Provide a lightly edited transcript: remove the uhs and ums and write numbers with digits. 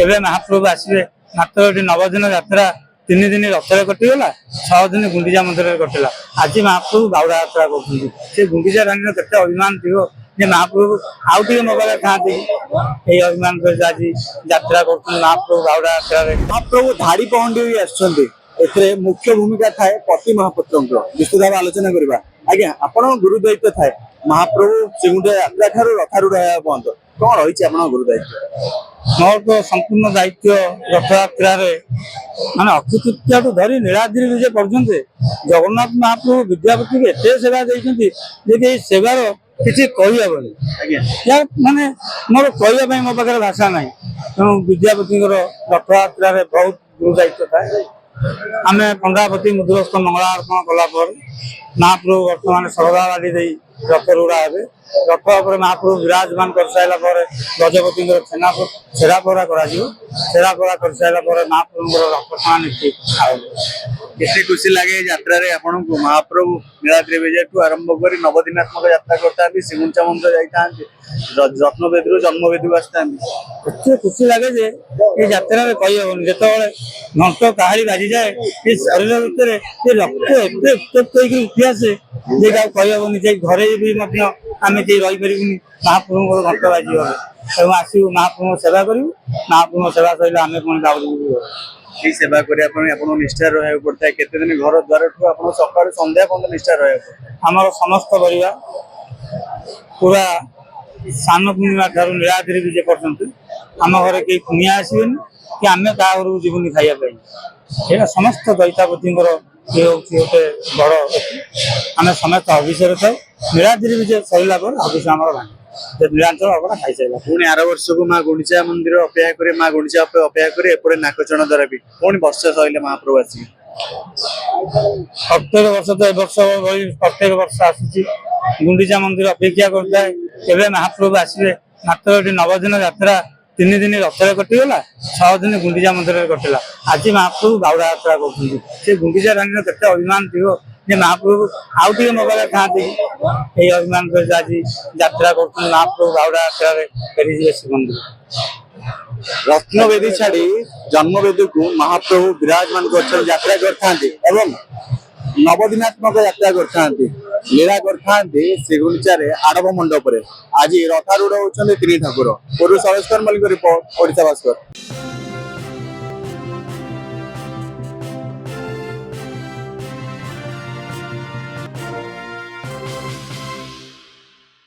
ଏବେ ମହାପ୍ରଭୁ ଆସିବେ। ମାତ୍ର ଏଠି 9 ଦିନ ଯାତ୍ରା, 3 ଦିନ ରଥରେ କଟିଗଲା, 6 ଦିନ ଗୁଣ୍ଡିଚା ମନ୍ଦିରରେ କଟିଲା। ଆଜି ମହାପ୍ରଭୁ ବାହୁଡା ଯାତ୍ରା କରୁଛନ୍ତି। ସେ ଗୁଣ୍ଡିଚା ରାଣୀର କେତେ ଅଭିମାନ ଥିବ ଯେ ମହାପ୍ରଭୁ ଆଉ ଟିକେ ମୋ ପାଖରେ ଥାଆନ୍ତି। ଏଇ ଅଭିମାନ ସହିତ ଆଜି ଯାତ୍ରା କରୁଛନ୍ତି ମହାପ୍ରଭୁ ବାହୁଡା ଯାତ୍ରାରେ। ମହାପ୍ରଭୁ ଧାଡି ପହଣ୍ଡି ହୋଇ ଆସୁଛନ୍ତି। ଏଥିରେ ମୁଖ୍ୟ ଭୂମିକା ଥାଏ ପତି ମହାପାତ୍ରଙ୍କର। ନିଶ୍ଚିତ ଭାବେ ଆଲୋଚନା କରିବା। ଆଜ୍ଞା, ଆପଣଙ୍କ ଗୁରୁ ଦାୟିତ୍ୱ ଥାଏ ମହାପ୍ରଭୁ ଶ୍ରୀଗୁଣ୍ଡିଚା ଯାତ୍ରା ଠାରୁ ରଥାରୂଢ ହେବା ପର୍ଯ୍ୟନ୍ତ କଣ ରହିଛି ଆପଣଙ୍କ ଗୁରୁ ଦାୟିତ୍ୱ? ମୋର ତ ସମ୍ପୂର୍ଣ୍ଣ ଦାୟିତ୍ୱ ରଥଯାତ୍ରାରେ, ମାନେ ଅକ୍ଷୟ ତୃତୀୟାଠୁ ଧରି ନୀଳାଦ୍ରି ବିଜେ ପର୍ଯ୍ୟନ୍ତ ଜଗନ୍ନାଥ ମହାପ୍ରଭୁ ବିଦ୍ୟାପତିକୁ ଏତେ ସେବା ଦେଇଛନ୍ତି ଯେ କି ଏଇ ସେବାର କିଛି କହିହେବନି। ଆଜ୍ଞା, ମାନେ ମୋର କହିବା ପାଇଁ ମୋ ପାଖରେ ଭାଷା ନାହିଁ। ତେଣୁ ବିଦ୍ୟାପତିଙ୍କର ରଥଯାତ୍ରାରେ ବହୁତ ଗୁରୁ ଦାୟିତ୍ୱ ଥାଏ। ଆମେ ପଣ୍ଡାପତି ମୁଦ୍ରସ୍ଥ ମଙ୍ଗଳାର୍ପଣ କଲା ପରେ ମହାପ୍ରଭୁ ବର୍ତ୍ତମାନ ଶରଧାବାଲି ଦେଇ ରଥରୂଢ଼ା ହେବେ। ରଥ ଉପରେ ମହାପ୍ରଭୁ ବିରାଜମାନ କରିସାରିଲା ପରେ ଗଜପତିଙ୍କର ଛେରା ପହଁରା କରାଯିବ। ଛେରା ପହଁରା କରିସାରିଲା ପରେ ମହାପ୍ରଭୁଙ୍କର ରଥଟଣା ନୀତି ଆରମ୍ଭ। କେତେ ଖୁସି ଲାଗେ ଏ ଯାତ୍ରାରେ ଆପଣଙ୍କୁ? ମହାପ୍ରଭୁ ନୀଳାଦ୍ରି ବିଜେଠୁ ଆରମ୍ଭ କରି 9 ଦିନାତ୍ମକ ଯାତ୍ରା କରିଥାନ୍ତି। ଶ୍ରୀଗୁଣ୍ଡିଚା ମନ୍ଦିର ଯାଇଥାନ୍ତି, ରତ୍ନବେଦୀରୁ ଜନ୍ମବେଦୀକୁ ଆସିଥାନ୍ତି। ଏତେ ଖୁସି ଲାଗେ ଯେ ଏ ଯାତ୍ରାରେ କହିହେବନି। ଯେତେବେଳେ ଘଣ୍ଟ କାହାଳି ବାଜିଯାଏ, ଏ ଶରୀର ଭିତରେ ଏ ରକ୍ତ ଏତେ ଉତ୍ତପ୍ତ ହେଇକି ଉଠି ଆସେ ଯେ ଆଉ କହିହେବନି। ଯେ ଘରେ ବି ମଧ୍ୟ ଆମେ କେହି ରହିପାରିବୁନି ମହାପ୍ରଭୁଙ୍କର ଘଣ୍ଟ ବାଜିବ। ତେଣୁ ଆସିବୁ ମହାପ୍ରଭୁଙ୍କ ସେବା କରିବୁ। ମହାପ୍ରଭୁଙ୍କ ସେବା ସରିଲେ ଆମେ ପୁଣି ବାହୁଡ଼ିବୁ। ଏଇ ସେବା କରିବା ପାଇଁ ଆପଣଙ୍କୁ ନିଷ୍ଠା ରହିବାକୁ ପଡିଥାଏ। କେତେ ଦିନ ଘର ଦ୍ୱାରଠୁ ଆପଣ ସକାଳୁ ସନ୍ଧ୍ୟା ପର୍ଯ୍ୟନ୍ତ ନିଷ୍ଠା ରହିବାକୁ ପଡିଥାଏ। ଆମର ସମସ୍ତ ପରିବାର ପୁରା ସ୍ନାନ ପୂର୍ଣ୍ଣିମା ଠାରୁ ନୀଳାଦ୍ରି ବିଜେ ପର୍ଯ୍ୟନ୍ତ ଆମ ଘରେ କେହି କୁଣିଆ ଆସିବେନି କି ଆମେ କାହା ଘରକୁ ଯିବୁନି ଖାଇବା ପାଇଁ। ଏଇଟା ସମସ୍ତ ଦଇତାପତିଙ୍କର ଇଏ ହେଉଛି ଗୋଟେ ବଡ଼। ଆମେ ସମସ୍ତେ ହବିଷରେ ଥାଉ। ନୀଳାଦ୍ରି ବିଜେ ସରିଲା ପରେ ହବିଷ ଆମର ଭାଙ୍ଗେ। ନୀଳାଞ୍ଚଳ ଅବଢ଼ା ଖାଇସାରିଲା ପୁଣି ଆର ବର୍ଷକୁ ମା ଗୁଣ୍ଡିଚା ମନ୍ଦିର ଅପେକ୍ଷା କରି, ମା ଗୁଣ୍ଡିଚା ଅପେକ୍ଷା କରି ଏପଟେ ନାକଚଣା ଦ୍ୱାରା ବି ପୁଣି ବର୍ଷ ସରିଲେ ମହାପ୍ରଭୁ ଆସିବେ। ପ୍ରତ୍ୟେକ ବର୍ଷ ତ ଏ ବର୍ଷ ଭଳି ପ୍ରତ୍ୟେକ ବର୍ଷ ଆସୁଛି। ଗୁଣ୍ଡିଚା ମନ୍ଦିର ଅପେକ୍ଷା କରିଥାଏ କେବେ ମହାପ୍ରଭୁ ଆସିବେ। ମାତ୍ର ଏଠି 9 ଦିନ ଯାତ୍ରା, 3 ଦିନ ରଥରେ କଟିଗଲା, 6 ଦିନ ଗୁଣ୍ଡିଚା ମନ୍ଦିରରେ କଟିଲା। ଆଜି ମହାପ୍ରଭୁ ବାହୁଡା ଯାତ୍ରା କରୁଛନ୍ତି। ସେ ଗୁଣ୍ଡିଚା ରାଣୀର କେତେ ଅଭିମାନ ଥିବ ଯେ ମହାପ୍ରଭୁ ଆଉ ଟିକେ ମୋ ପାଖରେ ଥାଆନ୍ତି। ଏଇ ଅଭିମାନ ସହିତ ଆଜି ଯାତ୍ରା କରୁଛନ୍ତି ମହାପ୍ରଭୁ ବାହୁଡା ଯାତ୍ରାରେ ଫେରିଯିବେ ଶ୍ରୀମନ୍ଦିର। ରତ୍ନବେଦୀ ଛାଡି ଜନ୍ମବେଦୀକୁ ମହାପ୍ରଭୁ ବିରାଜମାନ କରିଛନ୍ତି, ଯାତ୍ରା କରିଥାନ୍ତି ଏବଂ 9 ଦିନାତ୍ମକ ଯାତ୍ରା କରିଥାନ୍ତି। ଲୀଳା କରିଥାନ୍ତି ଶ୍ରୀଗୁଣ୍ଡିଚାରେ ଆଡ଼ପ ମଣ୍ଡପରେ। ଆଜି ରଥାରୂଢ ହଉଛନ୍ତି 3 ଠାକୁର। ପୁରୀ ସରେଶ୍ୱର ମଲ୍ଲିକ ରିପୋର୍ଟ, ଓଡ଼ିଶା ଭାସ୍କର।